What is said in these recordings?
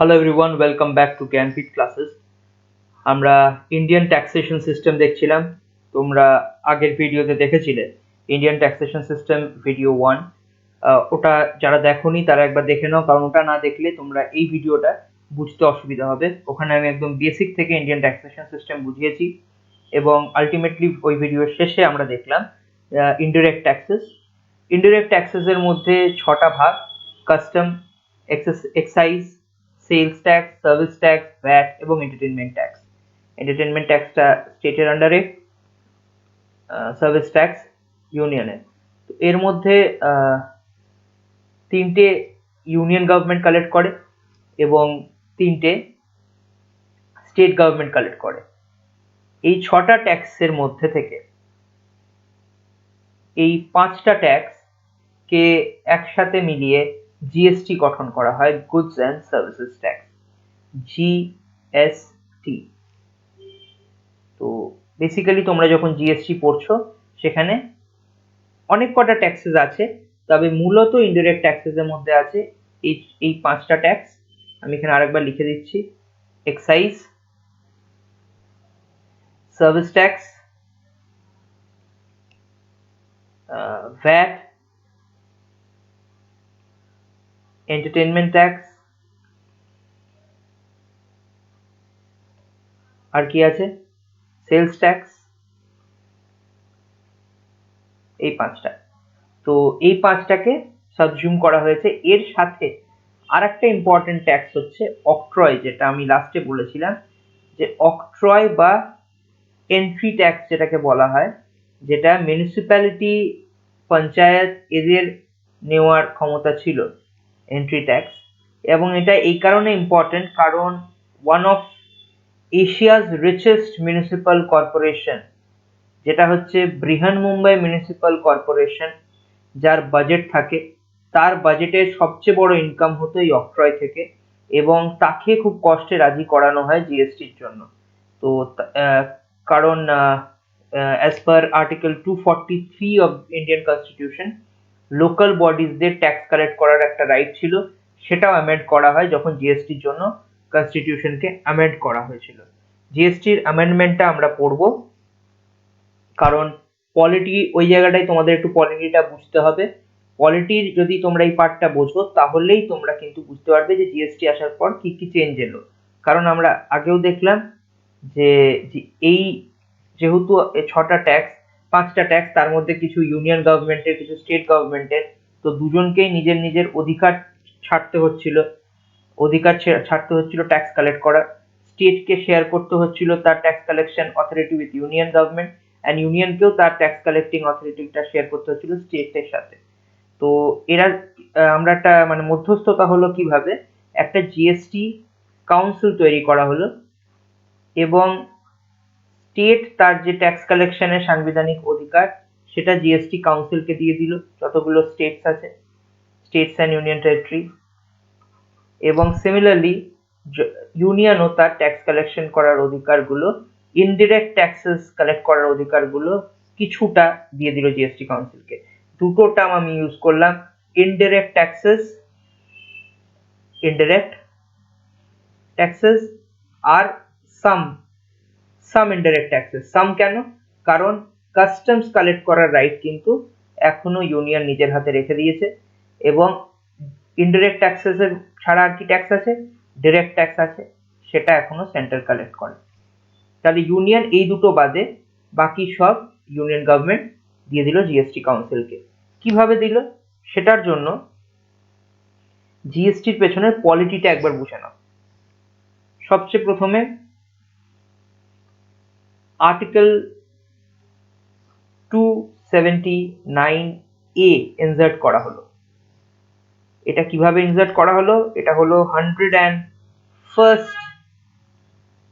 Hello everyone, welcome back to Jnanpith classes. আমরা Indian taxation system দেখছিলাম। তোমরা আগের ভিডিওতে দেখেছিলে ইন্ডিয়ান ট্যাক্সেশন সিস্টেম ভিডিও 1। ওটা যারা দেখোনি তারা একবার দেখে নাও, কারণ ওটা না দেখলে তোমরা এই ভিডিওটা বুঝতে অসুবিধা হবে। ওখানে আমি একদম বেসিক থেকে ইন্ডিয়ান ট্যাক্সেশন সিস্টেম বুঝিয়েছি এবং আলটিমেটলি ওই ভিডিওর শেষে আমরা দেখলাম ইনডিরেক্ট ট্যাক্সেস। ইনডিরেক্ট ট্যাক্সেসের মধ্যে 6টা ভাগ: custom, excise, sales tax, service tax, VAT এবং এন্টারটেনমেন্ট ট্যাক্স। এন্টারটেনমেন্ট ট্যাক্সটা স্টেটের আন্ডারে, সার্ভিস ট্যাক্স ইউনিয়নের। তো এর মধ্যে 3টে ইউনিয়ন গভর্নমেন্ট কালেক্ট করে এবং 3টে স্টেট গভর্নমেন্ট কালেক্ট করে। এই 6টা ট্যাক্সের মধ্যে থেকে এই 5টা ট্যাক্স কে একসাথে মিলিয়ে জিএসটি গঠন করা হয়, goods and services tax, GST. তো বেসিক্যালি তোমরা যখন জিএসটি পড়ছো সেখানে অনেক কটা ট্যাক্সেস আছে, তবে মূলত ইনডিরেক্ট ট্যাক্সেসের মধ্যে আছে এই 5টা ট্যাক্স। আমি এখানে আরেকবার লিখে দিচ্ছি: excise, service tax, VAT, entertainment tax, আর কি আছে, সেলস ট্যাক্স। এই 5টা। তো এই 5টাকে সাবজুম করা হয়েছে। এর সাথে আরেকটা ইম্পর্টেন্ট ট্যাক্স হচ্ছে অক্ট্রয়, যেটা আমি লাস্টে বলেছিলাম যে অক্ট্রয় বা এন্ট্রি ট্যাক্স যেটাকে বলা হয়, যেটা মিউনিসিপ্যালিটি, পঞ্চায়েত এদের নেওয়ার ক্ষমতা ছিল, এন্ট্রি ট্যাক্স। এবং এটা এই কারণে ইম্পর্টেন্ট কারণ one of Asia's richest municipal corporation, যেটা হচ্ছে বৃহন্মুম্বাই মিউনিসিপ্যাল কর্পোরেশন, যার বাজেট থাকে, তার বাজেটের সবচেয়ে বড় ইনকাম হতো এই অক্ট্রয় থেকে, এবং তাকে খুব কষ্টে রাজি করানো হয় জিএসটির জন্য। তো কারণ as per article 243 of Indian constitution, local বডিজদের ট্যাক্স কালেক্ট করার একটা রাইট ছিল, সেটাও অ্যামেন্ড করা হয় যখন জিএসটির জন্য কনস্টিটিউশনকে অ্যামেন্ড করা হয়েছিল। জিএসটির অ্যামেন্ডমেন্টটা আমরা পড়বো, কারণ পলিটি ওই জায়গাটায় তোমাদের একটু পলিটিটা বুঝতে হবে। পলিটির যদি তোমরা এই পার্টটা বোঝো তাহলেই তোমরা কিন্তু বুঝতে পারবে যে জিএসটি আসার পর কি কি চেঞ্জ এলো। কারণ আমরা আগেও দেখলাম যে এই যেহেতু 6টা ট্যাক্স, 5টা ট্যাক্স, তার মধ্যে কিছু ইউনিয়ন গভর্নমেন্টের, কিছু স্টেট গভর্নমেন্টের, তো দুজনকেই নিজের নিজের অধিকার ছাড়তে হচ্ছিল, ট্যাক্স কালেক্ট করা। স্টেটকে শেয়ার করতে হচ্ছিল তার tax collection authority with union government, and ইউনিয়নকেও তার ট্যাক্স কালেক্টিং অথরিটিটা শেয়ার করতে হচ্ছিল স্টেটের সাথে। তো এরা আমরা একটা মানে মধ্যস্থতা হলো কিভাবে, একটা জিএসটি কাউন্সিল তৈরি করা হলো এবং স্টেট তার যে ট্যাক্স কালেকশনের সাংবিধানিক অধিকার সেটা জিএসটি কাউন্সিলকে দিয়ে দিল, যতগুলো স্টেটস আছে, স্টেটস অ্যান্ড ইউনিয়ন টেরিটরি। এবং সিমিলারলি ইউনিয়নও তার ট্যাক্স কালেকশন করার অধিকারগুলো, ইনডিরেক্ট ট্যাক্সেস কালেক্ট করার অধিকারগুলো কিছুটা দিয়ে দিল জিএসটি কাউন্সিলকে। দুটো টার্ম আমি ইউজ করলাম, ইনডিরেক্ট ট্যাক্সেস, ইনডিরেক্ট ট্যাক্সেস, আর সাম ইনডিরেক্ট ট্যাক্সেস। সাম কেন? কারণ কাস্টমস কালেক্ট করার রাইট কিন্তু এখনো ইউনিয়ন নিজের হাতে রেখে দিয়েছে, এবং ইনডিরেক্ট ট্যাক্সেসের ছাড়া আর কি ট্যাক্স আছে, ডিরেক্ট ট্যাক্স আছে, সেটা এখনো সেন্টার কালেক্ট করে। তাহলে ইউনিয়ন এই দুটো বাদে বাকি সব ইউনিয়ন গভর্নমেন্ট দিয়ে দিল জিএসটি কাউন্সিলকে। কিভাবে দিল সেটার জন্য জিএসটির পেছনের পলিটিটা একবার বুঝে নাও। সবচেয়ে প্রথমে আর্টিকেল 279A ইনসার্ট করা হলো। এটা কিভাবে ইনসার্ট করা হলো? এটা হলো 101st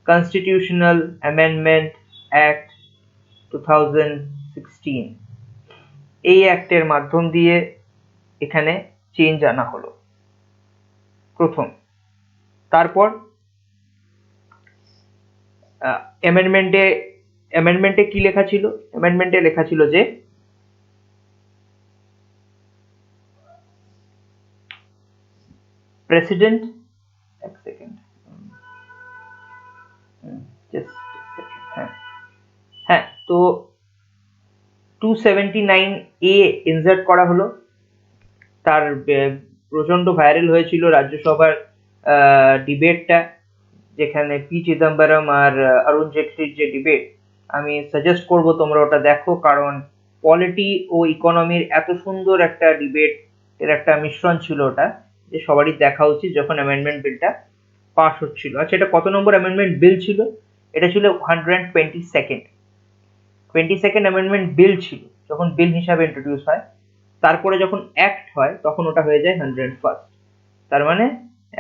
কনস্টিটিউশনাল অ্যামেন্ডমেন্ট অ্যাক্ট 2016। এই অ্যাক্টের মাধ্যম দিয়ে এখানে চেঞ্জ আনা হলো প্রথম। তারপর অ্যামেন্ডমেন্টে কি লেখা ছিল? অ্যামেন্ডমেন্টে লেখা ছিল যে প্রেসিডেন্ট, এক সেকেন্ড, তো 279A ইনসার্ট করা হলো। তার প্রচন্ড ভাইরাল হয়েছিল রাজ্যসভার ডিবেটটা, যেখানে পি চিদম্বরম আর অরুণ জেটলির যে ডিবেট, আমি সাজেস্ট করব তোমরা ওটা দেখো, কারণ পলিটি ও ইকোনমির এত সুন্দর একটা ডিবেট এর একটা মিশ্রণ ছিল ওটা, যে সবারই দেখা উচিত যখন অ্যামেন্ডমেন্ট বিলটা পাস হচ্ছিল। আচ্ছা, এটা কত নম্বর অ্যামেন্ডমেন্ট বিল ছিল? এটা ছিল 122nd অ্যামেন্ডমেন্ট বিল ছিল যখন বিল হিসাবে ইন্ট্রোডিউস হয়। তারপরে যখন অ্যাক্ট হয় তখন ওটা হয়ে যায় 101st। তার মানে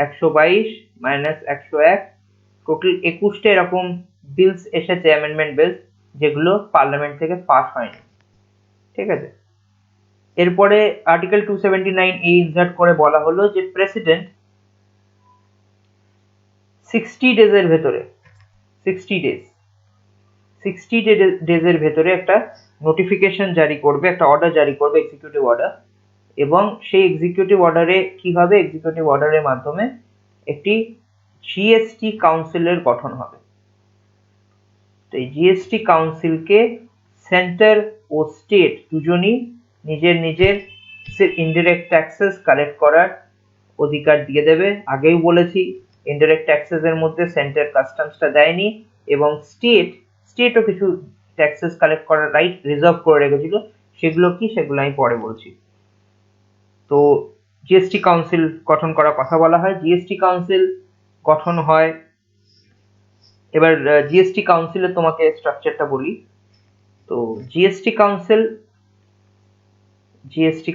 122 মাইনাস 101, টোটাল 21টা এরকম বিলস এসেছে, অ্যামেন্ডমেন্ট বিলস, যেগুলো পার্লামেন্ট থেকে পাস হয়নি। ঠিক আছে, এরপরে আর্টিকেল 279A ইনসার্ট করে বলা হলো যে প্রেসিডেন্ট 60 ডেজের ভেতরে 60 ডেজের ভেতরে একটা নোটিফিকেশন জারি করবে, একটা অর্ডার জারি করবে, এক্সিকিউটিভ অর্ডার। এবং সেই এক্সিকিউটিভ অর্ডারে কি হবে? এক্সিকিউটিভ অর্ডারের মাধ্যমে একটি জিএসটি কাউন্সিলের গঠন হবে। তো এই জিএসটি কাউন্সিলকে সেন্টার ও স্টেট দুজনই নিজের নিজের ইনডিরেক্ট ট্যাক্সেস কালেক্ট করার অধিকার দিয়ে দেবে। আগেই বলেছি, ইনডিরেক্ট ট্যাক্সেস এর মধ্যে সেন্টার কাস্টমসটা দেয়নি, এবং স্টেটও কিছু ট্যাক্সেস কালেক্ট করার রাইট রিজার্ভ করে রেখেছিল। সেগুলো কি, সেগুলো আমি পরে বলছি। তো জিএসটি কাউন্সিল গঠন করার কথা বলা হয়। জিএসটি কাউন্সিল গঠন হয়। এবার জিএসটি কাউন্সিলের তোমাকে স্ট্রাকচারটা বলি। তো জিএসটি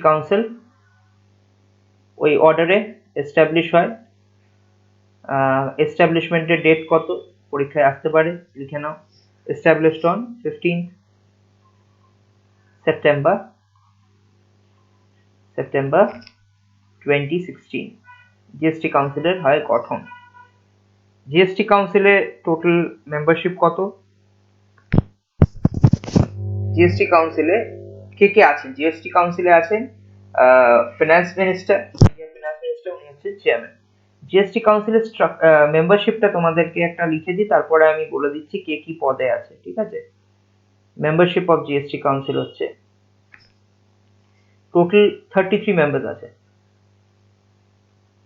কাউন্সিল ওই অর্ডারে এস্টাবলিশ হয়। এস্টাবলিশমেন্টের ডেট কত? পরীক্ষায় আসতে পারে, লিখে নাও। established on 15th September 2016 GST কাউন্সিলের হয় গঠন। জিএসটি কাউন্সিলে টোটাল মেম্বারশিপ কত? জিএসটি কাউন্সিলে কে কে আছেন? জিএসটি কাউন্সিলে আছেন ফিনান্স মিনিস্টার, উনি হচ্ছেন চেয়ারম্যান। জিএসটি কাউন্সিলের মেম্বারশিপটা তোমাদেরকে একটা লিখে দিই, তারপরে আমি বলে দিচ্ছি কে কি পদে আছে। ঠিক আছে, মেম্বারশিপ অফ জিএসটি কাউন্সিল হচ্ছে টোটাল 33 মেম্বার্স আছে।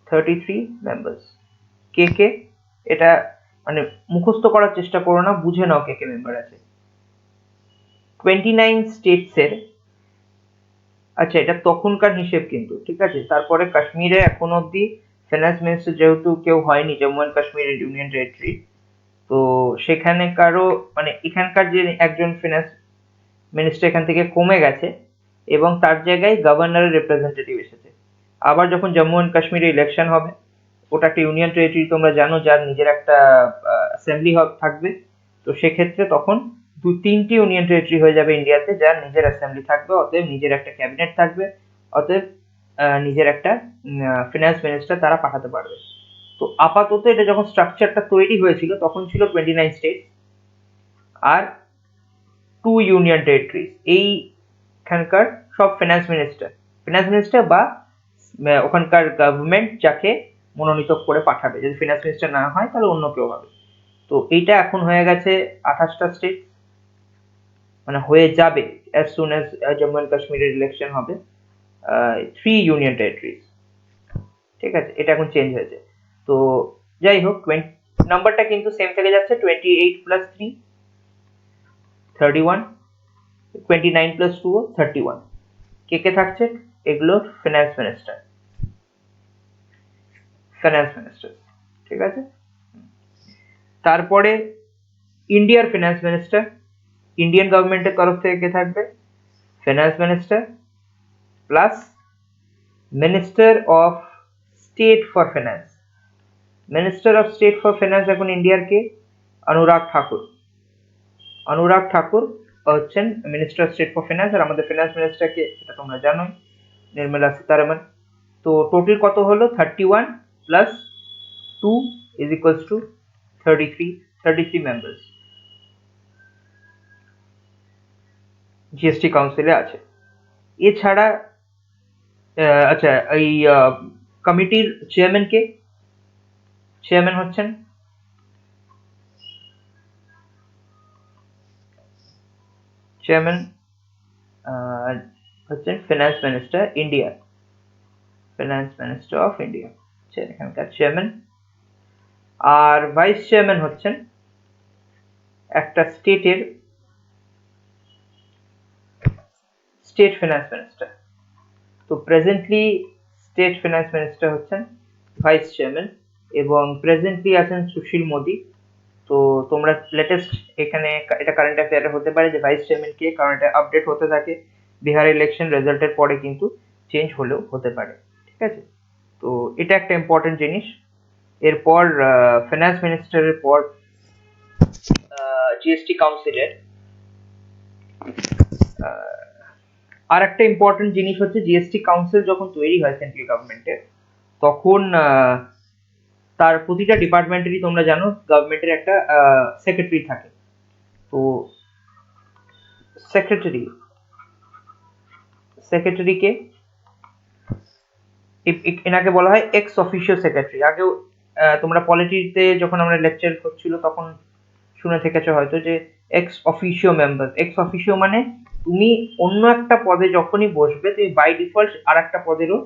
33 মেম্বার্স। কে কে? এটা মানে মুখস্থ করার চেষ্টা করো না, বুঝে নাও কে কে মেম্বার আছে। 29 স্টেটসের, আচ্ছা এটা তখনকার হিসেব কিন্তু, ঠিক আছে। তারপরে কাশ্মীরে এখন অব্দি ফিনান্স মিনিস্টার যেহেতু কেউ হয়নি, Jammu and Kashmir union territory, তো সেখানে কারো মানে এখানকার যে একজন ফিনান্স মিনিস্টার এখান থেকে কমে গেছে, এবং তার জায়গায় গভর্নরের রিপ্রেজেন্টেটিভ এসেছে। আবার যখন জম্মু অ্যান্ড কাশ্মীরে ইলেকশন হবে, ওটা একটা ইউনিয়ন টেরিটরি তোমরা জানো, যার নিজের একটা অ্যাসেম্বলি থাকবে, তো সেক্ষেত্রে তখন 2-3টি ইউনিয়ন টেরিটরি হয়ে যাবে ইন্ডিয়াতে, যার নিজের অ্যাসেম্বলি থাকবে, অতএব নিজের একটা ক্যাবিনেট থাকবে, অতএব নিজের একটা ফিনান্স মিনিস্টার তারা পাঠাতে পারবে। তো আপাতত এটা যখন স্ট্রাকচারটা তৈরি হয়েছিল তখন ছিল 29 স্টেট আর 2 ইউনিয়ন টেরিটরি। এইখানকার সব ফিনান্স মিনিস্টার বা ওখানকার গভর্নমেন্ট যাকে মনোনীত করে পাঠাবে। যদি ফিনান্স মিনিস্টার না হয় তাহলে অন্য কেউ হবে। তো এইটা এখন হয়ে গেছে 28টা স্টেট, মানে হয়ে যাবে as soon as Jammu and কাশ্মীরের ইলেকশন হবে। 3 ইউনিয়ন টেরিটরিজ, ঠিক আছে, এটা এখন চেঞ্জ হয়েছে। তো যাই হোক, নাম্বারটা কিন্তু সেম থেকে যাচ্ছে, 28 প্লাস 3 31, 29 প্লাস 2 31। কে কে থাকছে? এগুলো ফিনান্স মিনিস্টার, ঠিক আছে। তারপরে ইন্ডিয়ার ফিনান্স মিনিস্টার, ইন্ডিয়ান গভর্নমেন্টের তরফ থেকে কে থাকবে? Finance minister plus minister of state for finance. Minister of state for finance এখন ইন্ডিয়ার কে? অনুরাগ ঠাকুর হচ্ছেন minister of state for finance. আর আমাদের ফিনান্স মিনিস্টার কে, সেটা তোমরা জানোই, নির্মলা সীতারামন। তো টোটাল কত হলো? 31 plus 2 is equals to 33 members GST কাউন্সিলে আছে। এছাড়া আচ্ছা, এই কমিটির চেয়ারম্যান কে? চেয়ারম্যান হচ্ছেন চেয়ারম্যান হচ্ছেন finance minister India, finance minister of India এখানকার চেয়ারম্যান। আর ভাইস চেয়ারম্যান হচ্ছেন একটা স্টেটের স্টেট ফিনান্স মিনিস্টার। তো প্রেজেন্টলি স্টেট ফিনান্স মিনিস্টার হচ্ছেন ভাইস চেয়ারম্যান এবং প্রেজেন্টলি আছেন সুশীল মোদি। তো তোমরা লেটেস্ট এখানে এটা কারেন্ট অ্যাফেয়ারে হতে পারে যে ভাইস চেয়ারম্যান কে, কারণ এটা আপডেট হতে থাকে বিহার ইলেকশন রেজাল্টের পরে, কিন্তু চেঞ্জ হলেও হতে পারে, ঠিক আছে। তো এটা একটা ইম্পর্টেন্ট জিনিস। এরপর ফিনান্স মিনিস্টারের পর জিএসটি কাউন্সিলের আর একটা ইম্পর্টেন্ট জিনিস হচ্ছে জিএসটি কাউন্সিল যখন তৈরি হয় সেন্ট্রাল গভর্নমেন্টের, তখন তার প্রতিটা ডিপার্টমেন্টেরই তোমরা জানো গভর্নমেন্টের একটা সেক্রেটারি থাকে। তো সেক্রেটারিকে এনাকে বলা হয় এক্স অফিসিও সেক্রেটারি। আগেও তোমরা পলিটিতে যখন আমরা লেকচার করছিল তখন শুনে থেকেছো হয়তো যে x officio member. X officio মানে তুমি অন্য একটা পদে যখনই বসবে তুমি বাই ডিফল্ট আর একটা পদেরও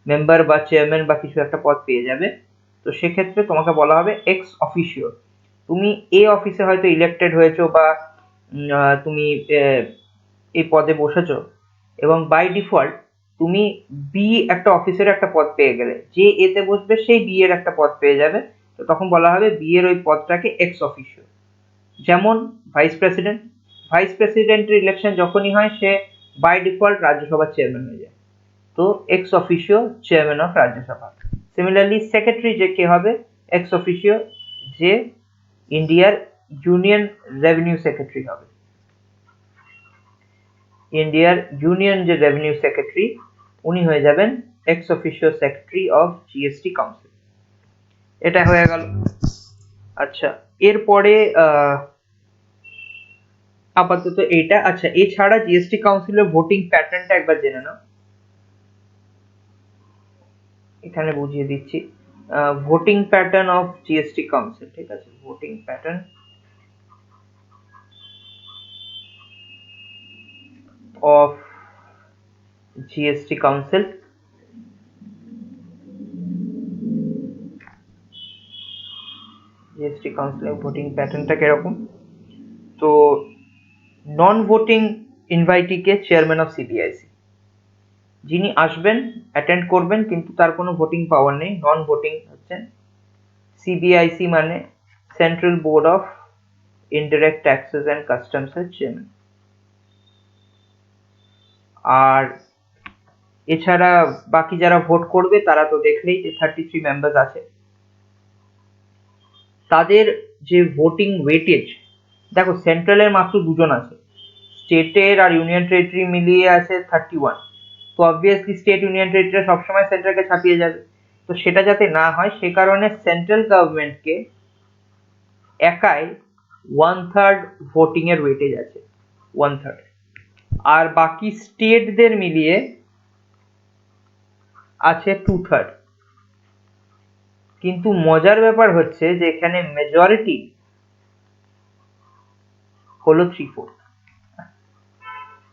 মেম্বার বা চেয়ারম্যান বা কিছু একটা পদ পেয়ে যাবে। তো সেক্ষেত্রে তোমাকে বলা হবে এক্স অফিসিও। তুমি এ অফিসে হয়তো ইলেক্টেড হয়েছো বা তুমি এই পদে বসেছো এবং বাই ডিফল্ট তুমি বি একটা অফিসের একটা পদ পেয়ে গেলে, যে এতে বসবে সেই বি এর একটা পদ পেয়ে যাবে। তো তখন বলা হবে বি এর ওই পদটাকে এক্স অফিসিও। যেমন ভাইস প্রেসিডেন্ট, ভাইস প্রেসিডেন্টের ইলেকশন যখনই হয় সে বাই ডিফল্ট রাজ্যসভার চেয়ারম্যান হয়ে যায়, তো x officio chairman of Rajya Sabha. Similarly secretary যে কে হবে এক্স অফিসিও, যে ইন্ডিয়ার ইউনিয়ন রেভিনিউ সেক্রেটারি হবে। ইন্ডিয়ার ইউনিয়ন যে রেভিনিউ সেক্রেটারি উনি হয়ে যাবেন x officio secretary of GST council. এটা হয়ে গেল। আচ্ছা, এরপরে আপাতত এইটা। আচ্ছা, এছাড়া জিএসটি কাউন্সিলের ভোটিং প্যাটার্নটা একবার জেনে নাও। এখানে বুঝিয়ে দিচ্ছি voting pattern of GST council, ঠিক আছে। Voting pattern of GST council. GST কাউন্সিলের ভোটিং প্যাটার্নটা কিরকম? তো নন ভোটিং ইনভাইটিকে চেয়ারম্যান অফ সিবিআইসি, যিনি আসবেন অ্যাটেন্ড করবেন কিন্তু তার কোনো ভোটিং পাওয়ার নেই, নন ভোটিং হচ্ছেন সিবিআইসি মানে central board of indirect taxes and customs এর চেয়ারম্যান। আর এছাড়া বাকি যারা ভোট করবে তারা তো দেখলেই যে 33 মেম্বার্স আছে, তাদের যে ভোটিং ওয়েটেজ, দেখো সেন্ট্রালের মাত্র দুজন আছে, স্টেটের আর ইউনিয়ন টেরিটরি মিলিয়ে আছে 31। তো অবভিয়াসলি স্টেট ইউনিয়ন টেরিটরি সবসময় সেন্ট্রালকে ছাপিয়ে যাবে। তো সেটা যাতে না হয় সে কারণে সেন্ট্রাল গভর্নমেন্টকে একাই 1/3 ভোটিং এর ওয়েটেজ আছে, 1/3। আর বাকি স্টেটদের মিলিয়ে আছে 2/3। কিন্তু মজার ব্যাপার হচ্ছে যে এখানে মেজরিটি হলো 3/4।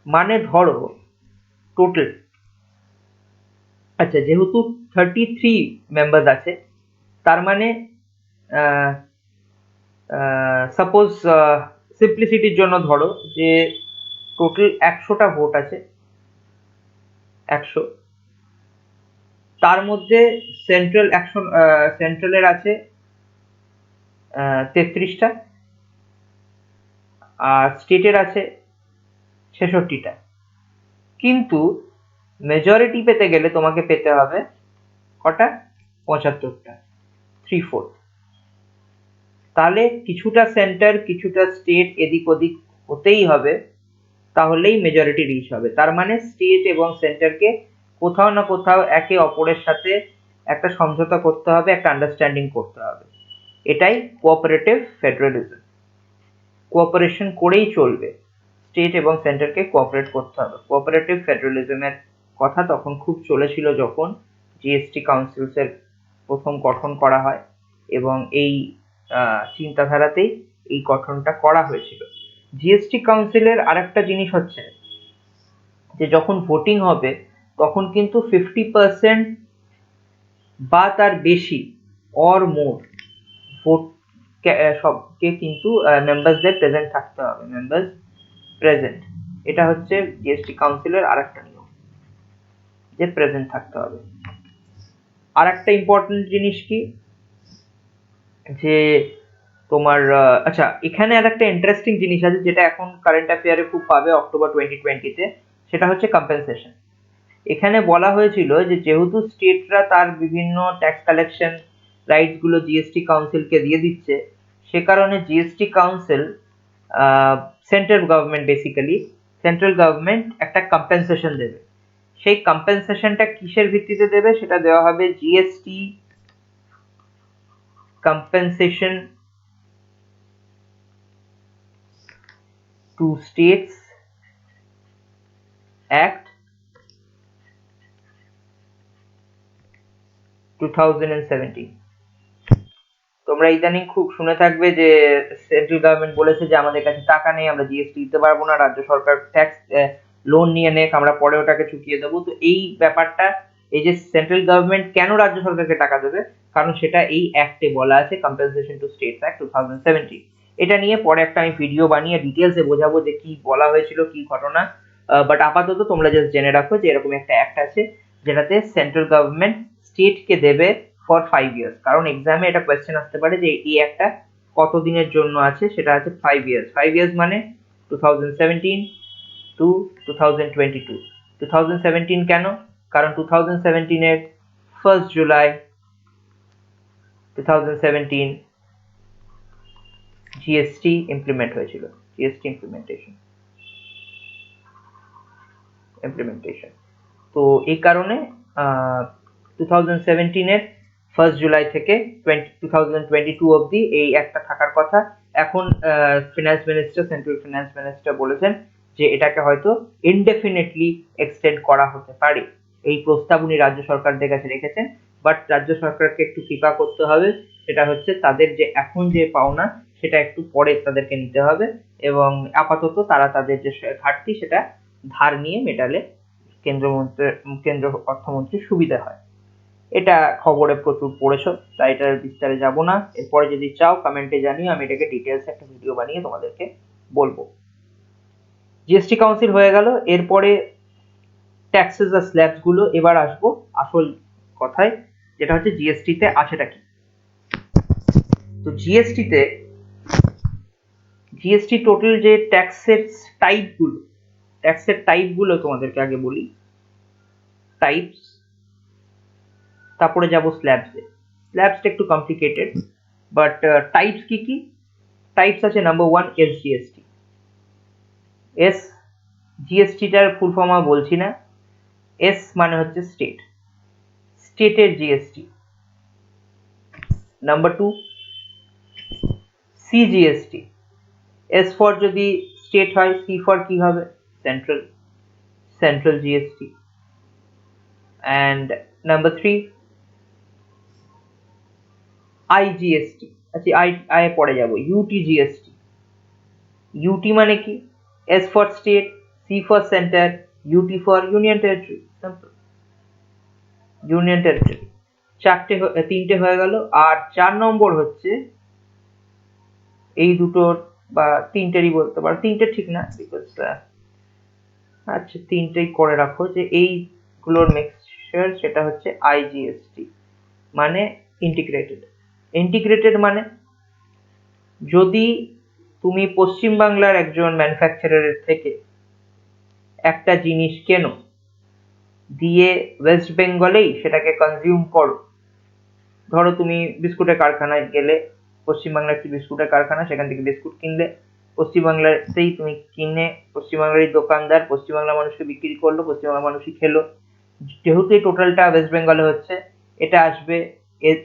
মানে ধরো টোটাল, আচ্ছা যেহেতু 33 মেম্বার্স আছে তার মানে সাপোজ সিম্পলিসিটির জন্য ধরো যে টোটাল 100টা ভোট আছে, 100, তার মধ্যে সেন্ট্রালের আছে 33টা আর স্টেটের আছে 66টা। কিন্তু মেজরিটি পেতে গেলে তোমাকে পেতে হবে কটা? 75টা, 3/4। তাহলে কিছুটা সেন্টার কিছুটা স্টেট এদিক ওদিক হতেই হবে, তাহলেই মেজরিটি রিচ হবে। তার মানে স্টেট এবং সেন্টারকে কোথাও না কোথাও একে অপরের সাথে একটা সমঝোতা করতে হবে, একটা আন্ডারস্ট্যান্ডিং করতে হবে। এটাই কোঅপারেটিভ ফেডারালিজম। কোঅপারেশন করেই চলবে, স্টেট এবং সেন্টারকে কোঅপারেট করতে হবে। কোঅপারেটিভ ফেডারালিজমের কথা তখন খুব চলেছিল যখন জিএসটি কাউন্সিলসের প্রথম গঠন করা হয় এবং এই চিন্তাধারাতেই এই গঠনটা করা হয়েছিল। জিএসটি কাউন্সিলের আরেকটা জিনিস হচ্ছে যে যখন ভোটিং হবে তখন কিন্তু 50% বা তার বেশি অর মোর ভোট সবকে কিন্তু মেম্বারসদের প্রেজেন্ট থাকতে হবে, মেম্বার্স প্রেজেন্ট। এটা হচ্ছে জিএসটি কাউন্সিলের আরেকটা নিয়ম যে প্রেজেন্ট থাকতে হবে। আরেকটা ইম্পর্টেন্ট জিনিস কি যে তোমার আচ্ছা, এখানে আরেকটা ইন্টারেস্টিং জিনিস আছে যেটা এখন কারেন্ট অ্যাফেয়ারে খুব পাবে অক্টোবর 2020-তে, সেটা হচ্ছে কম্পেনসেশন। এখানে বলা হয়েছিল যে যেহেতু স্টেটরা তার বিভিন্ন ট্যাক্স কালেকশন রাইটস গুলো জিএসটি কাউন্সিলকে দিয়ে দিচ্ছে, সে কারণে GST council central government basically central government একটা কম্পেনসেশন দেবে। সেই কম্পেনসেশনটা কিসের ভিত্তিতে দেবে সেটা দেওয়া হবে GST compensation two states act 2017। তোমরা ইদানিং খুব শুনে থাকবে যে সেন্ট্রাল গভর্নমেন্ট বলেছে যে আমাদের কাছে টাকা নেই, আমরা জিএসটি দিতে পারবো না, রাজ্য সরকার ট্যাক্স লোন নিয়ে নেক, আমরা পরে ওটাকে চুকিয়ে দেবো। তো এই ব্যাপারটা, এই যে সেন্ট্রাল গভর্নমেন্ট কেন রাজ্য সরকারকে টাকা দেবে, কারণ সেটা এই অ্যাক্টে বলা আছে, কম্পেনসেশন টু স্টেটস অ্যাক্ট 2017। এটা নিয়ে পরে একটা আমি ভিডিও বানিয়ে ডিটেলসে বোঝাবো যে কি বলা হয়েছিল, কি ঘটনা। বাট আপাতত তোমরা জাস্ট জেনে রাখো যে এরকম একটা অ্যাক্ট আছে যেটাতে সেন্ট্রাল গভর্নমেন্ট স্টেটকে দেবে ফর 5 ইয়ার্স। কারণ এক্সামে এটা কোয়েশ্চেন আসতে পারে যে এই একটা কত দিনের জন্য আছে, সেটা আছে 5 ইয়ার্স। 5 ইয়ার্স মানে 2017 টু 2022। 2017 কেন? কারণ 2017 এর 1st জুলাই 2017 জিএসটি ইমপ্লিমেন্ট হয়েছিল, জিএসটি ইমপ্লিমেন্টেশন। তো এই কারণে 2017 এর 1st জুলাই থেকে 2022 অবধি এই একটা থাকার কথা। এখন finance minister, central finance minister বলেছেন যে এটাকে হয়তো ইনডেফিনেটলি এক্সটেন্ড করা হতে পারে। এই প্রস্তাব উনি রাজ্য সরকারদের কাছে রেখেছেন, বাট রাজ্য সরকারকে একটু কৃপা করতে হবে। সেটা হচ্ছে তাদের যে এখন যে পাওনা সেটা একটু পরে তাদেরকে নিতে হবে, এবং আপাতত তারা তাদের যে ঘাটতি সেটা ধার নিয়ে মেটালে কেন্দ্র অর্থমন্ত্রীর সুবিধা হয়। এটা খবরে প্রচুর পড়েছো, তাই এটার বিস্তারে যাব না। এরপরে যদি চাও কমেন্টে জানিও, আমি এটাকে ডিটেলস একটা ভিডিও বানিয়ে তোমাদেরকে বলবো। জিএসটি কাউন্সিল হয়ে গেল, এরপরে ট্যাক্সেস আর স্ল্যাবস গুলো। এবার আসবো আসল কথায়, যেটা হচ্ছে জিএসটি তে আছেটা কি। তো জিএসটি টোটাল যে ট্যাক্সের টাইপ গুলো তোমাদেরকে আগে বলি। টাইপস, তারপরে যাব স্ল্যাবসে। স্ল্যাবসটা একটু কমপ্লিকেটেড, বাট টাইপস কি কি? টাইপস আছে নাম্বার 1 এসজিএসটি। এস জিএসটিটার ফুল ফর্ম আমি বলছি না। এস মানে হচ্ছে স্টেট, স্টেটের GST. Number 2 CGST. S for যদি স্টেট হয়, সি ফর কি হবে? Central, central GST. And number 3 IGST. আচ্ছা, আই পরে যাব। ইউটিজিএসটি। ইউটি মানে কি? S for state, C for centre, UT for union territory. Union territory. তিনটে হয়ে গেল। আর 4 নম্বর হচ্ছে এই দুটোর, বা তিনটেরই বলতে পারো, তিনটে ঠিক না, বিকজ আচ্ছা তিনটেই করে রাখো, যে এইগুলোর মিক্সচার, সেটা হচ্ছে আইজিএসটি মানে ইন্টিগ্রেটেড। ইন্টিগ্রেটেড মানে যদি তুমি পশ্চিমবাংলার একজন ম্যানুফ্যাকচারারের থেকে একটা জিনিস কেনো, দিয়ে ওয়েস্ট বেঙ্গলেই সেটাকে কনজিউম করো। ধরো তুমি বিস্কুটের কারখানায় গেলে, পশ্চিমবাংলার একটি বিস্কুটের কারখানা, সেখান থেকে বিস্কুট কিনলে, পশ্চিমবাংলাতেই তুমি কিনে পশ্চিমবাংলারই দোকানদার পশ্চিমবাংলার মানুষকে বিক্রি করলো, পশ্চিমবাংলার মানুষই খেলো। যেহেতু এই টোটালটা ওয়েস্ট বেঙ্গলে হচ্ছে, এটা আসবে,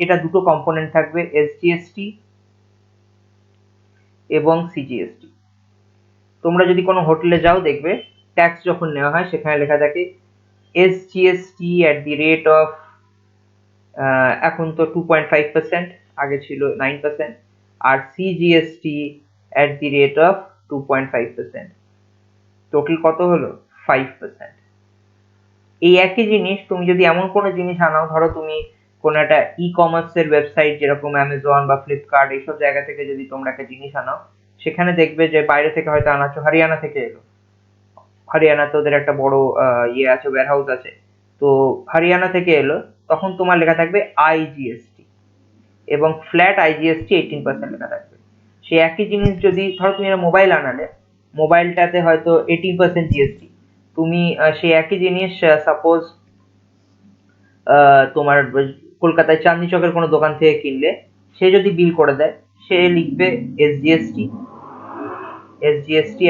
এটা দুটো কম্পোনেন্ট থাকবে, এসজিএসটি এবং সিজিএসটি। তোমরা যদি কোনো হোটেলে যাও দেখবে ট্যাক্স যখন নেওয়া হয় সেখানে লেখা থাকে SGST at the rate of, এখন তো 2.5%, আগে ছিল 9%, আর CGST at the rate of 2.5%, total কত হলো 5%। এই একই জিনিস তুমি যদি এমন কোনো জিনিস আনাও, ধরো তুমি কোনো একটা ই কমার্সের ওয়েবসাইট যেরকম অ্যামাজন বা ফ্লিপকার্ট এইসব জায়গা থেকে যদি তোমরা একটা জিনিস আনাও, সেখানে দেখবে যে বাইরে থেকে হয়তো আনাচ্ছ, হরিয়ানা থেকে এলো, হরিয়ানাতে ওদের একটা বড় ইয়ে আছে, ওয়্যারহাউস আছে, তো হরিয়ানা থেকে এলো, তখন তোমার লেখা থাকবে আইজিএসটি এবং ফ্ল্যাট আইজিএসটি 18% লেখা থাকবে। সেই একই জিনিস যদি ধরো তুমি একটা মোবাইল আনালে, মোবাইলটাতে হয়তো 18% জিএসটি, তুমি সেই একই জিনিস সাপোজ তোমার কলকাতায় চাঁদনি চকের কোনো দোকান থেকে কিনলে, সে যদি বিল করে দেয়, সে লিখবে SGST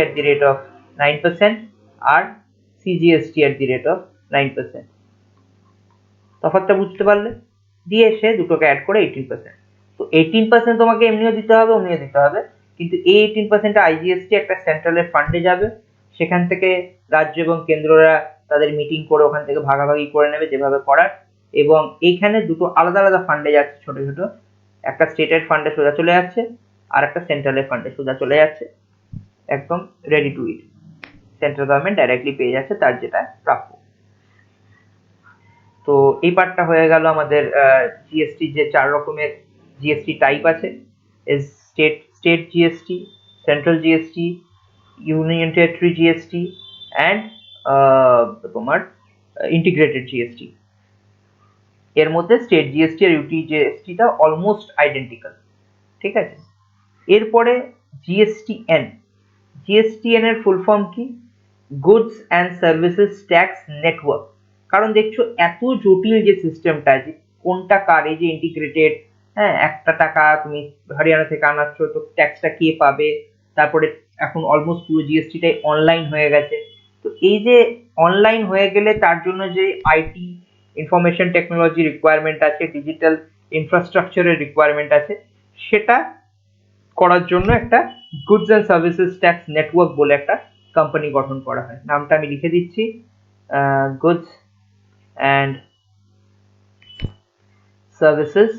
at the rate of 9% আর CGST at the rate of 9%। তফাৎটা বুঝতে পারলে? দিয়ে সে দুটোকে অ্যাড করে 18%। তো 18% তোমাকে এমনিও দিতে হবে, অমনিও দিতে হবে, কিন্তু এই 18% আইজিএসটি একটা সেন্ট্রালের ফান্ডে যাবে, সেখান থেকে রাজ্য এবং কেন্দ্ররা তাদের মিটিং করে ওখান থেকে ভাগাভাগি করে নেবে যেভাবে করার, এবং এইখানে দুটো আলাদা আলাদা ফান্ডে যাচ্ছে, ছোট ছোট, একটা স্টেটের ফান্ডে সোজা চলে যাচ্ছে আর একটা সেন্ট্রালের ফান্ডে সোজা চলে যাচ্ছে, একদম ready to it, central government directly পেয়ে যাচ্ছে তার যেটা প্রাপ্য। তো এই পার্টটা হয়ে গেল আমাদের জিএসটি, যে 4 রকমের জিএসটি টাইপ আছে, state GST, central GST, union territory GST and তোমার ইন্টিগ্রেটেড জিএসটি। এর মধ্যে স্টেট জিএসটি আর ইউটি জিএসটিটা অলমোস্ট আইডেন্টিক্যাল, ঠিক আছে। এরপরে জিএসটিএন। জিএসটিএন এর ফুল ফর্ম কি? Goods and services tax network. কারণ দেখছো এত জটিল যে সিস্টেমটা, যে কোনটা কার, এই যে ইন্টিগ্রেটেড, হ্যাঁ, একটা টাকা তুমি হরিয়ানা থেকে আনাচ্ছ, তো ট্যাক্সটা কে পাবে, তারপরে এখন অলমোস্ট পুরো জিএসটিটাই অনলাইন হয়ে গেছে। তো এই যে অনলাইন হয়ে গেলে তার জন্য যে আইটি ইনফরমেশন টেকনোলজি রিকোয়ারমেন্ট আছে, ডিজিটাল ইনফ্রাস্ট্রাকচারের রিকোয়ারমেন্ট আছে, সেটা করার জন্য একটা goods and services tax network বলে একটা কোম্পানি গঠন করা হয়। নামটা আমি লিখে দিচ্ছি, goods and services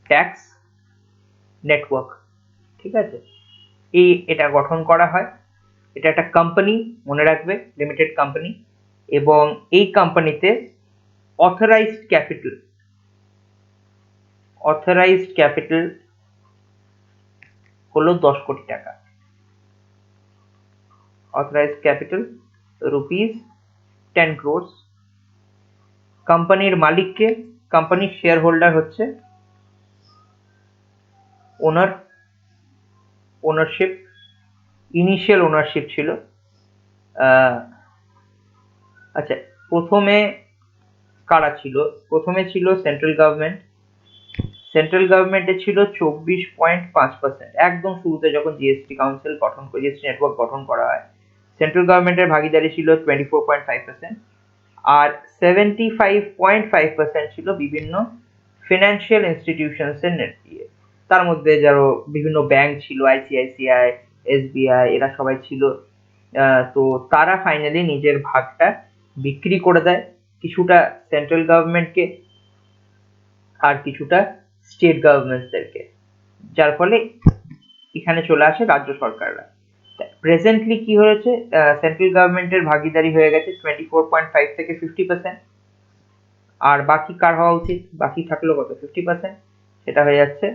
tax network, ঠিক আছে। এটা গঠন করা হয়, এটা একটা কোম্পানি, মনে রাখবে, লিমিটেড কোম্পানি, এবং এই কোম্পানিতে অথরাইজড ক্যাপিটাল হলো 10 কোটি টাকা। Authorised capital rupees 10 crores। কোম্পানির মালিককে, কোম্পানির শেয়ার হোল্ডার হচ্ছে ওনারশিপ, ইনিশিয়াল ওনারশিপ ছিল, আচ্ছা, প্রথমে কারা ছিল? প্রথমে ছিল সেন্ট্রাল গভর্নমেন্ট। সেন্ট্রাল গভর্নমেন্টে ছিল 24.5%। একদম শুরুতে যখন জিএসটি কাউন্সিল গঠন করে, জিএসটি নেটওয়ার্ক গঠন করা হয়, সেন্ট্রাল গভর্নমেন্টের ভাগিদারি ছিল 24.5%, আর 75.5% ছিল বিভিন্ন ফিনান্সিয়াল ইনস্টিটিউশনস এর নেট দিয়ে। তার মধ্যে যারা বিভিন্ন ব্যাংক ছিল, আইসিআইসিআই, এসবিআই, এরা সবাই ছিল। তো তারা ফাইনালি নিজের ভাগটা বিক্রি করে দেয়, কিছুটা সেন্ট্রাল গভর্নমেন্টকে আর কিছুটা স্টেট গভর্নমেন্টসদেরকে, যার ফলে এখানে চলে আসে রাজ্য সরকাররা। প্রেজেন্টলি কি হয়েছে, সেন্ট্রাল গভর্নমেন্টের ভাগিদারি হয়ে গেছে 24.5 থেকে 50%, আর বাকি কার হওয়া উচিত? বাকি থাকলো কত? 50%, সেটা হয়ে যাচ্ছে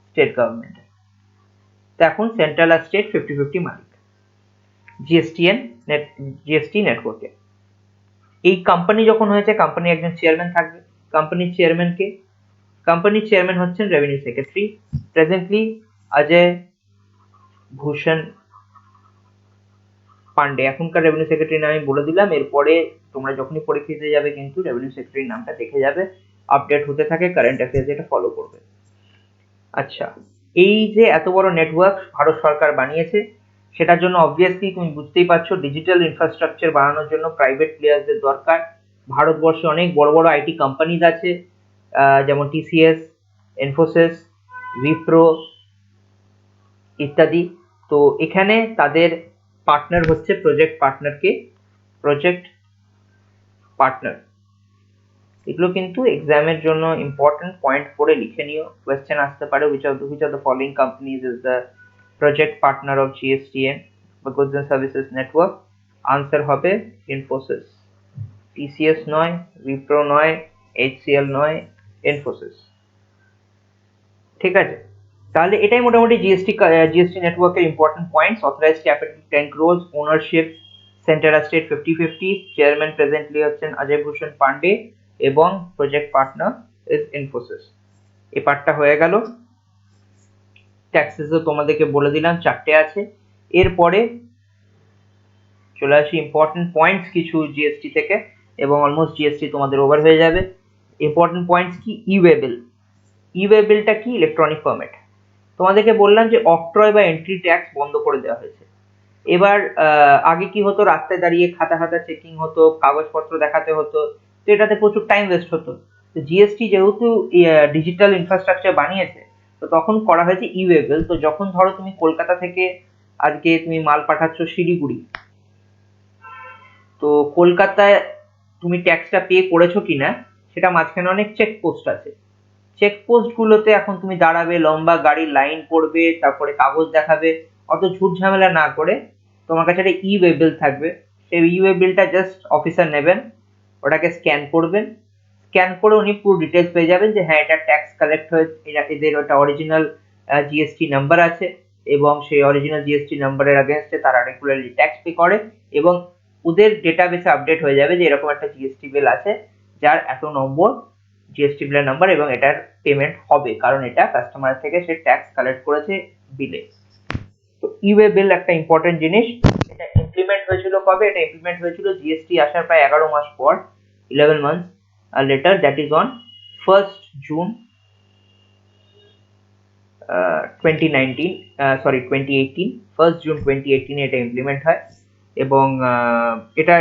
স্টেট গভর্নমেন্ট। তো এখন সেন্ট্রাল আর স্টেট 50-50 মালিক জিএসটি নেটওয়ার্কে। এই কোম্পানি যখন হয়েছে, কোম্পানি একজন চেয়ারম্যান থাকবে। কোম্পানির চেয়ারম্যানকে, কোম্পানির চেয়ারম্যান হচ্ছেন রেভিনিউ সেক্রেটারি, প্রেজেন্টলি অজয় ভূষণ পান্ডে। এখনকার রেভিনিউ সেক্রেটারি আমি বলে দিলাম, এরপরে তোমরা যখনই পরীক্ষা দিতে যাবে কিন্তু রেভিনিউ সেক্রেটারির নামটা দেখে যাবে, আপডেট হতে থাকে, কারেন্ট অ্যাফেয়ার্স এটা ফলো করবে। আচ্ছা, এই যে এত বড় নেটওয়ার্ক ভারত সরকার বানিয়েছে, সেটার জন্য অবভিয়াসলি তুমি বুঝতেই পারছো ডিজিটাল ইনফ্রাস্ট্রাকচার বানানোর জন্য প্রাইভেট প্লেয়ারদের দরকার। ভারতবর্ষে অনেক বড় বড় আইটি কোম্পানিজ আছে, যেমন টিসিএস, ইনফোসিস, উইপ্রো ইত্যাদি। তো এখানে তাদের পার্টনার হচ্ছে প্রজেক্ট পার্টনার এগুলো কিন্তু এক্সামের জন্য ইম্পর্টেন্ট পয়েন্ট করে লিখে নিও, কোয়েশ্চেন আসতে পারে which of the following companies is the project partner of GSTN বা Goods and Services Network? Answer হবে ইনফোসিস। টিসিএস নয়, উইপ্রো নয়, এইচসিএল নয়, ইনফোসিস। ঠিক আছে, তাহলে এটাই মোটামুটি জিএসটি নেটওয়ার্কের important points. Authorised capital 10 crores, ownership সেন্টারা স্টেট 50-50, চেয়ারম্যান প্রেজেন্টলি হচ্ছেন অজয় ভূষণ পান্ডে এবং প্রজেক্ট পার্টনার ইজ ইনফোসিস। এই পার্টটা হয়ে গেল। ট্যাক্সেসও তোমাদেরকে বলে দিলাম, 4টে আছে। এরপরে চলে আসি ইম্পর্টেন্ট পয়েন্টস কিছু জিএসটি থেকে, এবং অলমোস্ট জিএসটি তোমাদের ওভার হয়ে যাবে। ইম্পর্টেন্ট পয়েন্টস কি? ই-ওয়ে বিল। ই-ওয়ে বিলটা কি? Electronic format. তোমাদেরকে বললাম যে অক্ট্রয় বা এন্ট্রি ট্যাক্স বন্ধ করে দেওয়া হয়েছে। এবার আগে কি হতো, রাস্তায় দাঁড়িয়ে খাতা খাতা চেকিং হতো, কাগজপত্র দেখাতে হতো, তো এটাতে প্রচুর টাইম ওয়েস্ট হতো। তো জিএসটি যেহেতু ডিজিটাল ইনফ্রাস্ট্রাকচার বানিয়েছে, তো তখন করা হয়েছে ই-ওয়ে বিল। তো যখন ধরো তুমি কলকাতা থেকে আজকে তুমি মাল পাঠাচ্ছ শিলিগুড়ি, তো কলকাতায় তুমি ট্যাক্সটা পে করেছো কিনা সেটা মাঝখানে অনেক চেকপোস্ট আছে। চেকপোস্ট গুলোতে এখন তুমি দাঁড়াবে, লম্বা গাড়ির লাইন পড়বে, তারপরে কাগজ দেখাবে, অত ঝুট ঝামেলা না করে তোমার কাছে একটা ই-ওয়ে বিল থাকবে। সেই ই-ওয়ে বিলটা জাস্ট অফিসার নেবেন, ওটাকে স্ক্যান করবেন, স্ক্যান করে উনি পুরো ডিটেলস পেয়ে যাবেন যে হ্যাঁ এটা ট্যাক্স কালেক্ট হয়েছে, এদের ওটা অরিজিনাল জিএসটি নাম্বার আছে, এবং সেই অরিজিনাল জিএসটি নাম্বারের আগেনস্টে তারা রেগুলারলি ট্যাক্স পে করে, এবং ওদের ডেটাবেসে আপডেট হয়ে যাবে যে এরকম একটা জিএসটি বিল আছে যার এত নম্বর জিএসটি বিলের নাম্বার, এবং এটার পেমেন্ট হবে কারণ এটা কাস্টমার থেকে সে ট্যাক্স কালেক্ট করেছে বিলে। তো ই-ওয়ে বিল একটা ইম্পর্টেন্ট জিনিস। এটা ইমপ্লিমেন্ট হয়েছিল কবে? এটা ইমপ্লিমেন্ট হয়েছিল জিএসটি আসার প্রায় 11 মাস পর, 11 months later, that is on 1st June 2019, 2018, 1st June 2018 এটা ইমপ্লিমেন্ট হয়। এবং এটা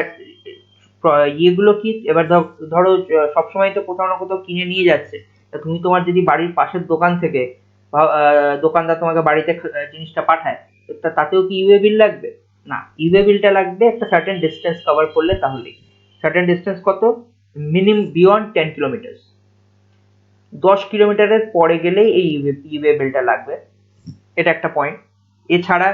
ইয়েগুলো কি, এবার ধরো সবসময় তো কোথাও না কোথাও কিনে নিয়ে যাচ্ছে, তা তুমি তোমার যদি বাড়ির পাশের দোকান থেকে দোকানদার তোমাকে বাড়িতে জিনিসটা পাঠায়, তাতেও কি ইউএ বিল লাগবে? না, ইউএ বিলটা লাগবে একটা সার্টেন ডিস্টেন্স কভার করলে, তাহলেই। সার্টেন ডিস্টেন্স কত? মিনিমাম বিয়ন্ড 10 কিলোমিটার, 10 কিলোমিটারের পরে গেলেই এই ইউএ বিলটা লাগবে। এটা একটা পয়েন্ট। এছাড়া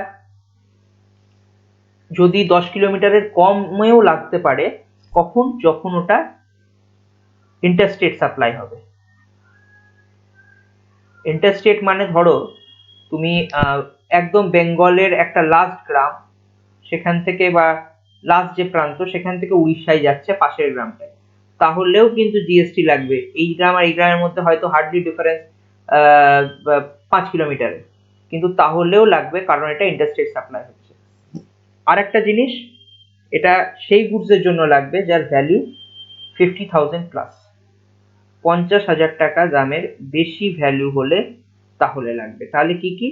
যদি 10 কিলোমিটারের কমেও লাগতে পারে, কখন? যখন ওটা ইন্টারস্টেট সাপ্লাই হবে। ইন্টারস্টেট মানে ধরো তুমি একদম বেঙ্গলের একটা লাস্ট গ্রাম, সেখান থেকে বা লাস্ট যে প্রান্ত সেখান থেকে উড়িষ্যায় যাচ্ছে পাশের গ্রামটায়, তাহলেও কিন্তু জিএসটি লাগবে। এই গ্রাম আর এই গ্রামের মধ্যে হয়তো হার্ডলি ডিফারেন্স 5 কিলোমিটারের, কিন্তু তাহলেও লাগবে কারণ এটা ইন্টারস্টেট সাপ্লাই হচ্ছে। আর একটা জিনিস, এটা সেই গুডসের জন্য লাগবে যার ভ্যালু 50,000 প্লাস, 50,000 টাকা দামের বেশি ভ্যালু হলে তাহলে লাগবে। তাহলে কি কি?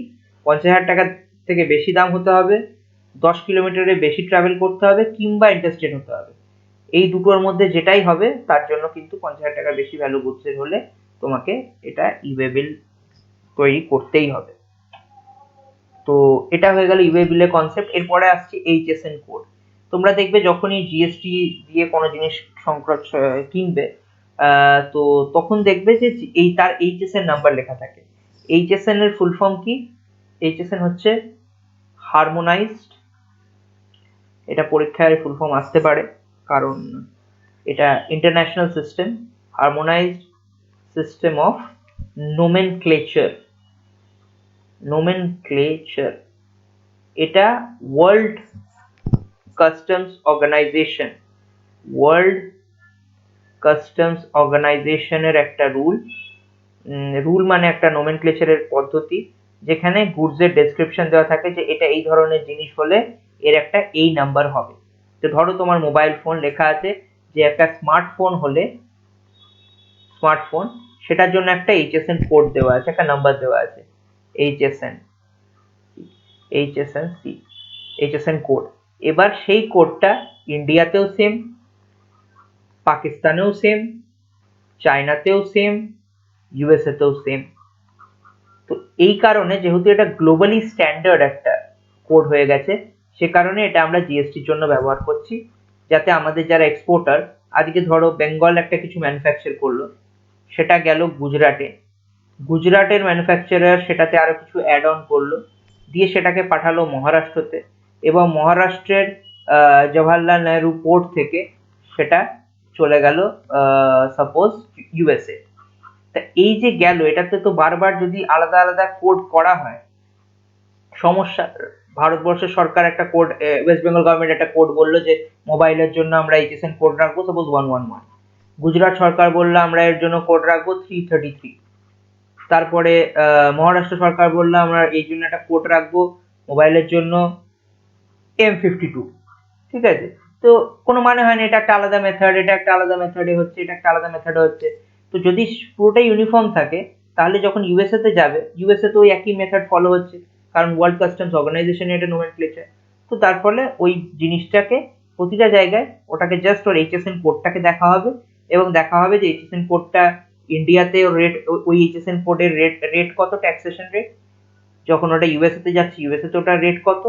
50,000 টাকা থেকে বেশি দাম হতে হবে, 10 কিলোমিটারের বেশি ট্রাভেল করতে হবে, কিংবা ইন্টারস্টেট হতে হবে। এই দুটোর মধ্যে যেটাই হবে তার জন্য কিন্তু 50,000 টাকা বেশি ভ্যালু গুডসের হলে তোমাকে এটা ইওয়ে বিল তৈরি করতেই হবে। তো এটা হয়ে গেল ইওয়ে বিলের কনসেপ্ট। এরপরে আসছে এইচএসএন কোড। তোমরা দেখবে যখনই জিএসটি দিয়ে কোনো জিনিস কিনবে, তো তখন দেখবে যে এই তার এইচএসএন নাম্বার লেখা থাকে। এইচএসএন এর ফুল ফর্ম কি? এইচএসএন হচ্ছে হারমোনাইজড, এটা পরীক্ষায় ফুল ফর্ম আসতে পারে কারণ এটা international system, harmonised system of nomenclature. Nomenclature এটা world customs organisation, world customs অর্গানাইজেশনের একটা রুল মানে একটা নোমেনক্লেচারের পদ্ধতি, যেখানে গুডসের ডেসক্রিপশন দেওয়া থাকে যে এটা এই ধরনের জিনিস হলে এর একটা এই নাম্বার হবে। তো ধরো তোমার মোবাইল ফোন লেখা আছে যে একটা স্মার্টফোন হলে, স্মার্টফোন সেটার জন্য একটা এইচএসএন কোড দেওয়া আছে, একটা নাম্বার দেওয়া আছে, এইচএসএন, এইচএসএন সি, এইচএসএন কোড। এবার সেই কোডটা ইন্ডিয়াতেও সেম, পাকিস্তানেও সেম, চায়নাতেও সেম, ইউএসএ তেও সেম। তো এই কারণে যেহেতু এটা গ্লোবালি স্ট্যান্ডার্ড একটা কোড হয়ে গেছে, সে কারণে এটা আমরা জিএসটির জন্য ব্যবহার করছি, যাতে আমাদের যারা এক্সপোর্টার আজকে ধরো বেঙ্গল একটা কিছু ম্যানুফ্যাকচার করলো, সেটা গেল গুজরাটে, গুজরাটের ম্যানুফ্যাকচারার সেটাতে আরো কিছু অ্যাড অন করলো, দিয়ে সেটাকে পাঠালো মহারাষ্ট্রতে, এবং মহারাষ্ট্রের জওহরলাল নেহরু পোর্ট থেকে সেটা চলে গেল সাপোজ ইউএসএ। তা এই যে গেল, এটাতে তো বারবার যদি আলাদা আলাদা কোড করা হয় সমস্যা। ভারতবর্ষের সরকার একটা কোড, ওয়েস্ট বেঙ্গল গভর্নমেন্ট একটা কোড বললো যে মোবাইলের জন্য আমরা এইচএসএন কোড রাখবো সাপোজ 111, গুজরাট সরকার বললো আমরা এর জন্য কোড রাখবো 333, তারপরে মহারাষ্ট্র সরকার বললো আমরা এই জন্য একটা কোড রাখবো মোবাইলের জন্য M52। ঠিক আছে, তো কোনো মানে হয় না, এটা একটা আলাদা মেথড, এটা একটা আলাদা মেথডে হচ্ছে, এটা একটা আলাদা মেথডে হচ্ছে। তো যদি পুরোটাই ইউনিফর্ম থাকে, তাহলে যখন ইউএসএ তে যাবে, ইউএসএ তো ওই একই মেথড ফলো হচ্ছে, কারণ ওয়ার্ল্ড কাস্টমস অর্গানাইজেশন এটা নোমেনক্লেচার। তো তার ফলে ওই জিনিসটাকে প্রতিটা জায়গায় ওটাকে জাস্ট ওর এইচএসএন কোডটাকে দেখা হবে, এবং দেখা হবে যে এইচএসএন কোডটা ইন্ডিয়াতে রেট, ওই এইচএসএন কোডের রেট কত, ট্যাক্সেশন রেট, যখন ওটা ইউএসএ তে যাচ্ছে ইউএসএ তে ওটার রেট কত,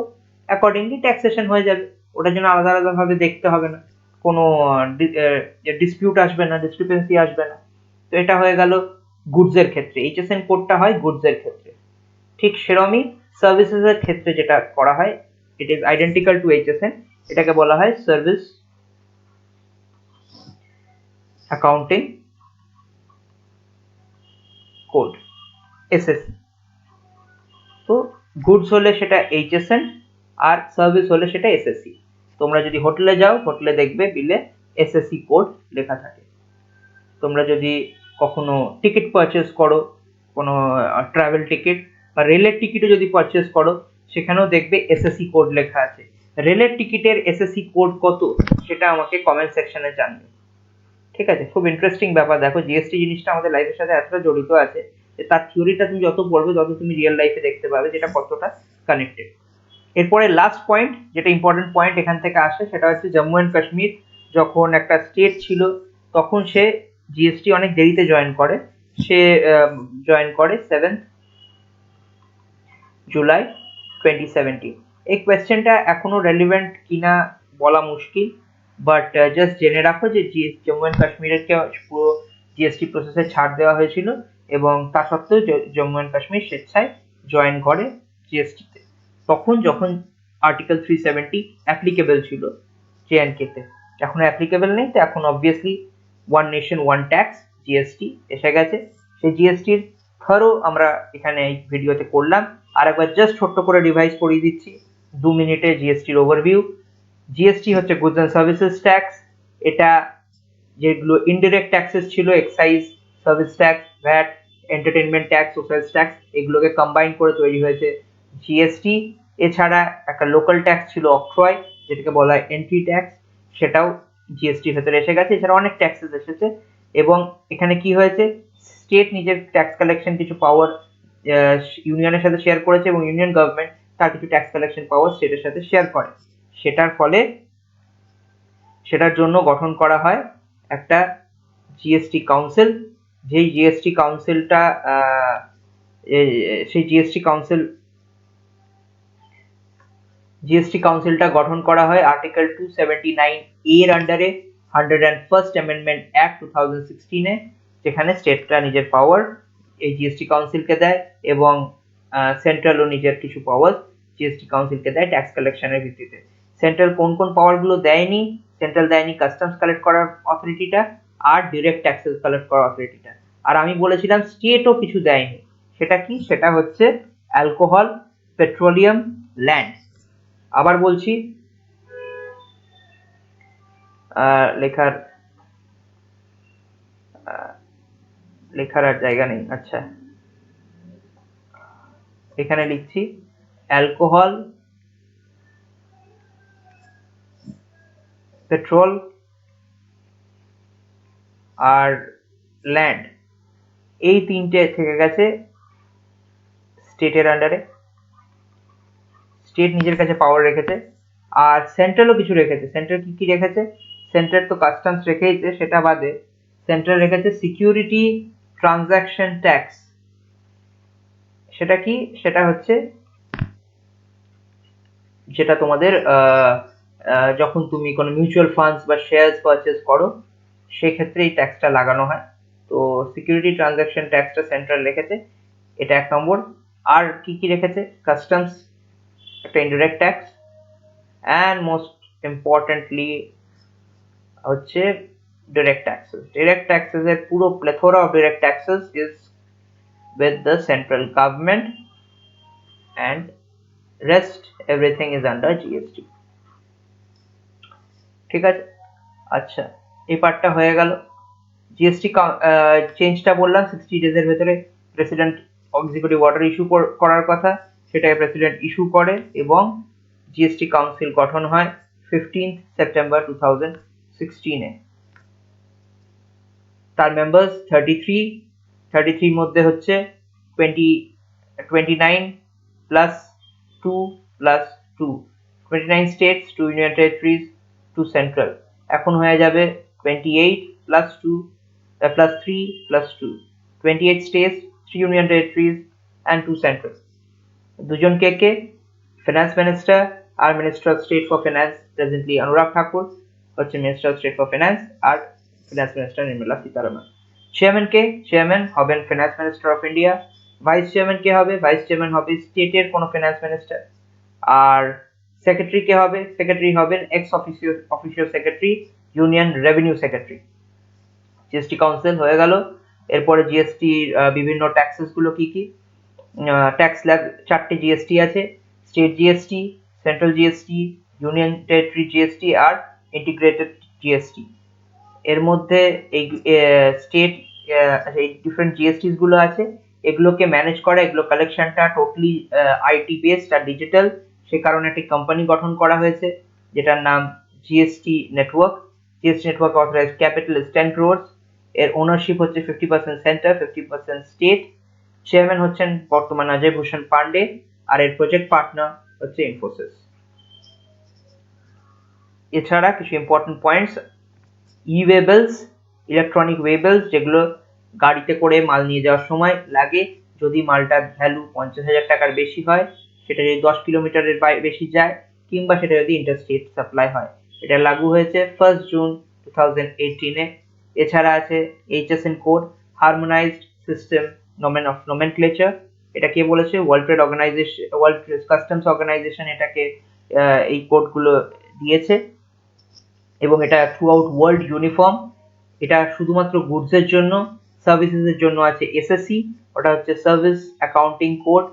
অ্যাকর্ডিংলি ট্যাক্সেশন হয়ে যাবে। ওটার জন্য আলাদা আলাদা ভাবে দেখতে হবে না, কোনো ডিসপিউট আসবে না, ডিসক্রিপেন্সি আসবে না। তো এটা হয়ে গেল গুডস এর ক্ষেত্রে, এইচএসএন কোডটা হয় গুডস এর ক্ষেত্রে। ঠিক সেরমই সার্ভিসেস এর ক্ষেত্রে যেটা করা হয়, ইট ইজ আইডেন্টিক্যাল টু এইচএসএন, এটাকে বলা হয় সার্ভিস অ্যাকাউন্টিং কোড, এসএসসি। তো গুডস হলে সেটা এইচএসএন, আর সার্ভিস হলে সেটা এসএসসি। তোমরা যদি হোটেলে যাও, হোটেলে দেখবে বিলে এসএসসি কোড লেখা থাকে। তোমরা যদি কখনো টিকিট পারচেস করো, কোনো ট্রাভেল টিকিট বা রেলের টিকিটও যদি পারচেস করো, সেখানেও দেখবে এসএসসি কোড লেখা আছে। রেলের টিকিটের এসএসসি কোড কত, সেটা আমাকে কমেন্ট সেকশনে জানবে। ঠিক আছে, খুব ইন্টারেস্টিং ব্যাপার। দেখো, জিএসটি জিনিসটা আমাদের লাইফের সাথে এতটা জড়িত আছে যে তার থিওরিটা তুমি যত পড়বে তত তুমি রিয়েল লাইফে দেখতে পাবে যেটা কতটা কানেক্টেড। এরপরে লাস্ট পয়েন্ট, যেটা ইম্পর্টেন্ট পয়েন্ট এখান থেকে আসে, সেটা হচ্ছে জম্মু অ্যান্ড কাশ্মীর যখন একটা স্টেট ছিল, তখন সে জিএসটি অনেক দেরিতে জয়েন করে। সে জয়েন করে 7th জুলাই 2017। এই কোয়েশ্চেনটা এখনো রেলিভেন্ট কিনা বলা মুশকিল, বাট জাস্ট জেনে রাখো যে জম্মু অ্যান্ড কাশ্মীরকে পুরো জিএসটি প্রসেসে ছাড় দেওয়া হয়েছিল, এবং তা সত্ত্বেও জম্মু অ্যান্ড কাশ্মীর স্বেচ্ছায় জয়েন করে জিএসটিতে, তখন যখন আর্টিকেল 370 অ্যাপ্লিকেবল ছিল জেএনকে তে। এখন অ্যাপ্লিকেবল নেই, তো এখন obviously one nation one tax GST এসে গেছে। সেই জিএসটির থরো আমরা এখানে এই ভিডিওতে করলাম। আর একবার জাস্ট ছোট্ট করে রিভাইজ করিয়ে দিচ্ছি 2 মিনিটে জিএসটির ওভারভিউ। জিএসটি হচ্ছে গুডস অ্যান্ড সার্ভিসেস ট্যাক্স। এটা যেগুলো ইনডিরেক্ট ট্যাক্সেস ছিল, excise, service tax, VAT, entertainment tax, social tax, এগুলোকে কম্বাইন করে তৈরি হয়েছে জিএসটি। এছাড়া একটা লোকাল ট্যাক্স ছিল অক্ট্রয়, যেটাকে বলা হয় এন্ট্রি ট্যাক্স, সেটাও জিএসটির ভেতরে এসে গেছে। এছাড়া অনেক ট্যাক্সেস এসেছে, এবং এখানে কি হয়েছে, স্টেট নিজের ট্যাক্স কালেকশন কিছু পাওয়ার ইউনিয়নের সাথে শেয়ার করেছে, এবং ইউনিয়ন গভর্নমেন্ট তার কিছু ট্যাক্স কালেকশন পাওয়ার স্টেটের সাথে শেয়ার করে। সেটার ফলে সেটার জন্য গঠন করা হয় একটা জিএসটি কাউন্সিল। যেই জিএসটি কাউন্সিলটা সেই জিএসটি কাউন্সিলটা গঠন করা হয় আর্টিকেল 279 এর আন্ডারে 101st অ্যামেন্ডমেন্ট অ্যাক্ট 2016 এ, যেখানে স্টেটরা নিজের পাওয়ার এই জিএসটি কাউন্সিলকে দেয়, এবং সেন্ট্রালও নিজের কিছু পাওয়ার জিএসটি কাউন্সিলকে দেয় ট্যাক্স কালেকশনের ভিত্তিতে। সেন্ট্রাল কোন কোন পাওয়ার গুলো দেয়নি, সেন্ট্রাল দেয়নি কাস্টমস কালেক্ট করার অথরিটিটা আর ডিরেক্ট ট্যাক্সেস কালেক্ট করার অথরিটিটা। আর আমি বলেছিলাম স্টেটও কিছু দেয়নি, সেটা কি, সেটা হচ্ছে অ্যালকোহল, পেট্রোলিয়াম, ল্যান্ড। আবার বলছি, লেখার লেখার আর জায়গা নেই, আচ্ছা এখানে লিখছি অ্যালকোহল, পেট্রোল আর ল্যান্ড, এই তিনটে থেকে গেছে স্টেটের আন্ডারে। স্টেট নিজের কাছে পাওয়ার রেখেছে, আর সেন্ট্রালও কিছু রেখেছে। সেন্ট্রাল কি কি রেখেছে, সেন্ট্রাল তো কাস্টমস রেখেইছে, সেটা বাদে সেন্ট্রাল রেখেছে সিকিউরিটি ট্রানজাকশন ট্যাক্স। সেটা কি, সেটা হচ্ছে যেটা তোমাদের যখন তুমি কোনো মিউচুয়াল ফান্ডস বা শেয়ারস পারচেস করো, সেই ক্ষেত্রে এই ট্যাক্সটা লাগানো হয়। তো সিকিউরিটি ট্রানজাকশন ট্যাক্সটা সেন্ট্রাল রেখেছে, এটা 1 নম্বর। আর কি কি রেখেছে? কাস্টমস একটা indirect tax, and most importantly হচ্ছে direct taxes. Direct taxes এর পুরো plethora of direct taxes is with the central government, and rest everything is under GST. ঠিক আছে, আচ্ছা এই পার্টটা হয়ে গেল। জিএসটি চেঞ্জটা বললাম 60 ডেজের ভেতরে প্রেসিডেন্ট এক্সিকিউটিভ অর্ডার ইস্যু করার কথা, সেটাকে প্রেসিডেন্ট ইস্যু করে এবং জিএসটি কাউন্সিল গঠন হয় 15 সেপ্টেম্বর 2016-এ। তার মেম্বার্স 33 মধ্যে হচ্ছে 29 plus 2 plus 2, 29 states, 2 union territories, 2 central. এখন হয়ে যাবে 28 plus 2 plus 3 plus 2, 28 states, 3 union territories and 2 central. দুজন কে? ফিনান্স মিনিস্টার আর minister of state for finance, presently Anurag Thakur হচ্ছে minister of state for finance, আর finance minister Nirmala Sitharaman. Chairman কে? চেয়ারম্যান হবেন finance minister of India. Vice chairman কে হবে? Vice chairman হবে স্টেটের কোনো ফিনান্স মিনিস্টার। আর সেক্রেটারি কে হবে? সেক্রেটারি হবেন ex officio secretary, union revenue secretary. GST council হয়ে গেল। এরপরে জিএসটি বিভিন্ন ট্যাক্সেস গুলো কি কি? ট্যাক্স স্ল্যাব 4টে জিএসটি আছে, state GST, central GST, union territory GST আর ইন্টিগ্রেটেড জিএসটি। এর মধ্যে এই স্টেট এই ডিফারেন্ট জিএসটিস গুলো আছে, এগুলোকে ম্যানেজ করে, এগুলো কালেকশনটা টোটালি আইটি বেসড আর ডিজিটাল। সে কারণে একটি কোম্পানি গঠন করা হয়েছে যেটার নাম GST network. GST network authorised capital is 10 crores। এর ওনারশিপ হচ্ছে 50% সেন্টার, 50% স্টেট। চেয়ারম্যান হচ্ছেন বর্তমান অজয় ভূষণ পান্ডে, আর এর প্রজেক্ট পার্টনার হচ্ছে ইনফোসিস। এছাড়া কিছু ইম্পর্টেন্ট পয়েন্টস, ই-ওয়েবলস, ইলেকট্রনিক ওয়েবলস, যেগুলো গাড়িতে করে মাল নিয়ে যাওয়ার সময় লাগে, যদি মালটার ভ্যালু 50,000 টাকার বেশি হয়, সেটা যদি 10 কিলোমিটারের বেশি যায়, কিংবা সেটা যদি ইন্টারস্টেট সাপ্লাই হয়, এটা লাগু হয়েছে 1 জুন 2018-এ। এছাড়া আছে HSN code, harmonised system of nomenclature. এটা কে বলেছে? World trade organisation, world customs organisation এটাকে এই কোডগুলো দিয়েছে, এবং এটা থ্রু আউট ওয়ার্ল্ড ইউনিফর্ম। এটা শুধুমাত্র গুডসের জন্য, সার্ভিসেসের জন্য আছে এসএসসি, ওটা হচ্ছে service accounting code,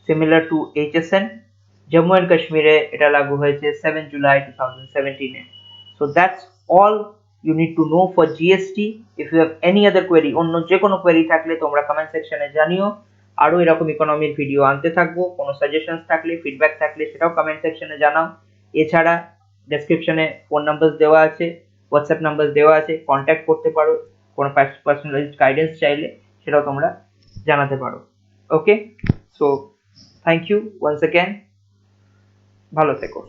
similar to HSN. Jammu and কাশ্মীরে এটা লাগু হয়েছে 7 জুলাই 2017-এ। So that's all you need to know for GST. if you have any other query, অন্য যে কোনো কোয়েরি থাকলে তোমরা কমেন্ট সেকশনে জানিও। আরো এরকম ইকোনমির ভিডিও আনতে থাকবো। কোনো সাজেশনস থাকলে, ফিডব্যাক থাকলে সেটাও কমেন্ট সেকশনে জানাও। এছাড়া ডেসক্রিপশনে ফোন নাম্বার দেওয়া আছে, হোয়াটসঅ্যাপ নাম্বার দেওয়া আছে, কন্ট্যাক্ট করতে পারো। কোনো পার্সোনালাইজড গাইডেন্স চাইলে সেটাও তোমরা জানাতে পারো। Okay, so thank you once again, ভালো থেকো।